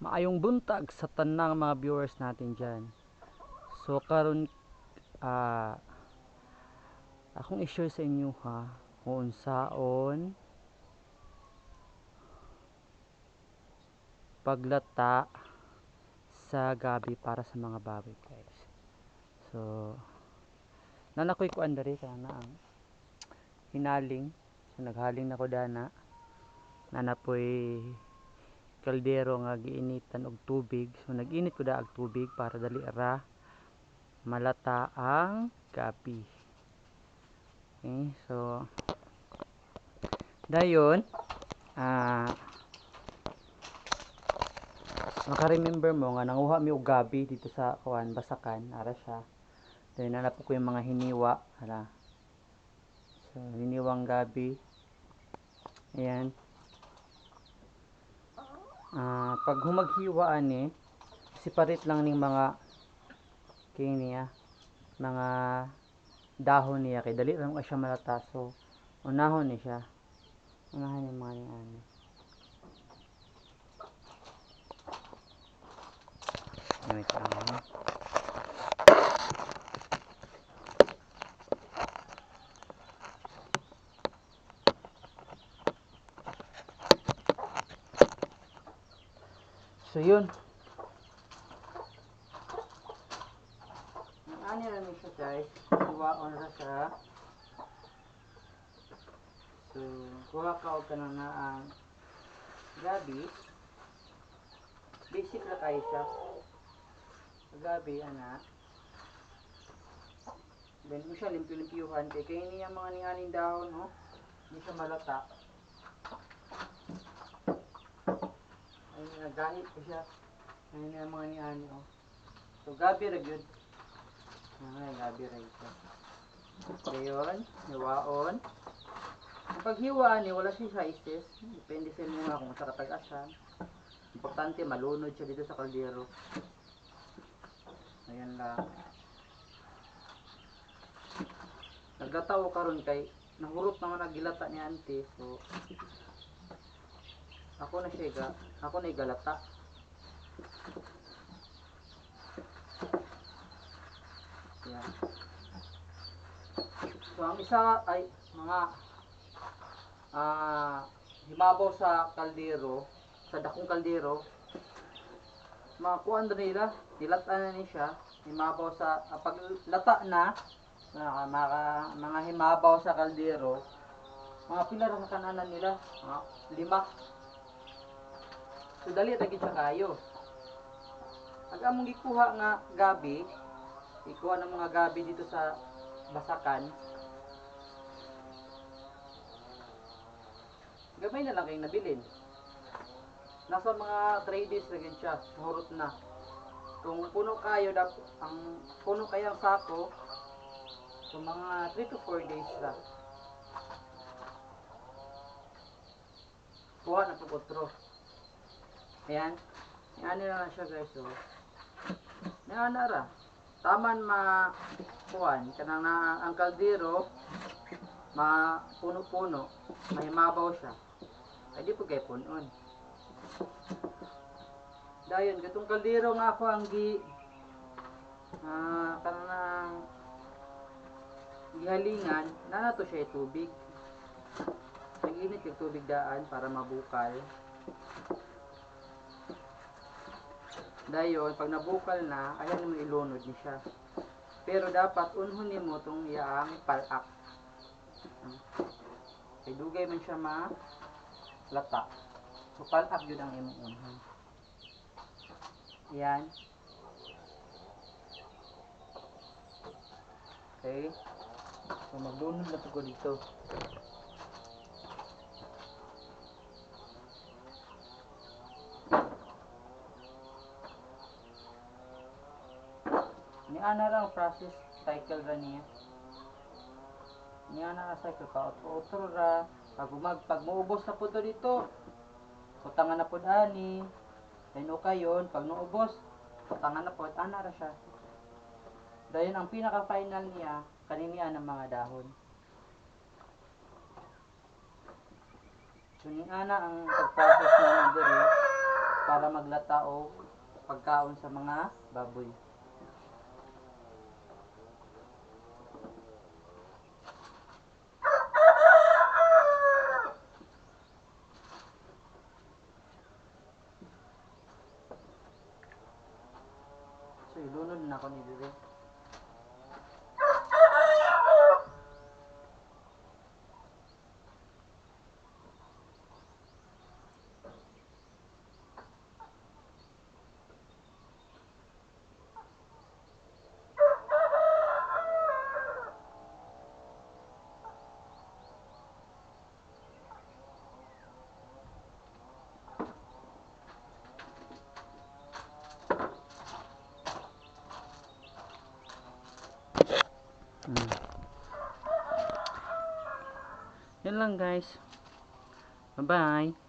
Maayong buntag sa tanang mga viewers natin dyan. So karon akong i-share sa inyo ha kung saon paglata sa gabi para sa mga baboy guys. So nanakoy ko andari kana ang hinaling. So naghaling na ko dana. Nanapoy kaldero nga giinitan og tubig. So nag-init ko da og tubig para dali ra malata ang gabi. Okay, so dayon maka-remember mo nga nanguha mi og gabi dito sa kuan Basakan, ara siya. Dayon nanap ko yung mga hiniwa, ara. So hiniwang gabi. Ayan. Pag humaghiwa ani, separate lang ning mga kini mga dahon niya kay dali lang siya malata. So unahon ni siya. Unahan ni mga ani. Wait lang. So yun. Ani na ni siya guys. Kuwaon ra siya. So kuha ka og kanang ang gabi. Basic ra kay siya. Gabi ana. Then mo siya limpyo-limpyuhan kay niya mga ninganing dahon no. Hindi siya malata. Ayun nagahit ko siya. Ayun na mga niani oh. So gabi ra gyud. Gabi ra ito. Dayon, hiwaon. Ang paghiwa ni wala siya sizes. Depende sa inyo nga kung sa katag-asan. Importante malunod siya dito sa kaldero. Ayan lang. Nagataw karon kay nahurot naman ang gilata ni auntie. So ako na igalata. Yan. So ang isa ay mga himabaw sa kaldero, sa dakong kaldero. Makuan nila, dilata na ni siya, himabaw sa paglata na mga himabaw sa kaldero. Mga pila ra sa kananan nila, mga 5. So dali ra gid siya kayo. Ag among gikuha nga gabi, ikuha ng mga gabi dito sa Basakan. Gamay na lang kayong nabilin. Nasa mga 3 days na siya, mahurot na. Kung puno kayo, ang puno kayang sako, so mga 3 to 4 days na. Kuha na po otro. Ayan. Ayan na lang siya guys. So, ayan na ra. Taman kuhan. Kanang na ang kaldero, puno-puno. May mabaw siya. Ay di po kayo punon. Dayon, katong kaldero nga ako ang kanang gihalingan, nanato siya tubig. Nag-init yung tubig daan para mabukal. Dayon, pag nabukal na, ayan mo ilunod ni siya. Pero dapat unhon nimo tong yaang palak. Kay dugay man siya lata. So palak yun ang imong unhon. Ayan. Okay. So maglunod na ko dito. Ni ana ra process cycle ra niya. Ni ana ra cycle ka otro ra pag muubos na pud dito. Utangan na pud ani. Then kayon pag naubos, utangan na pud ana ra siya. Dayon ang pinaka final niya kaninian ng mga dahon. So ni ana ang pag-process na diri. para maglata o pagkaon sa mga baboy. So ilunod na ako ni dire. Yan lang guys. Bye bye.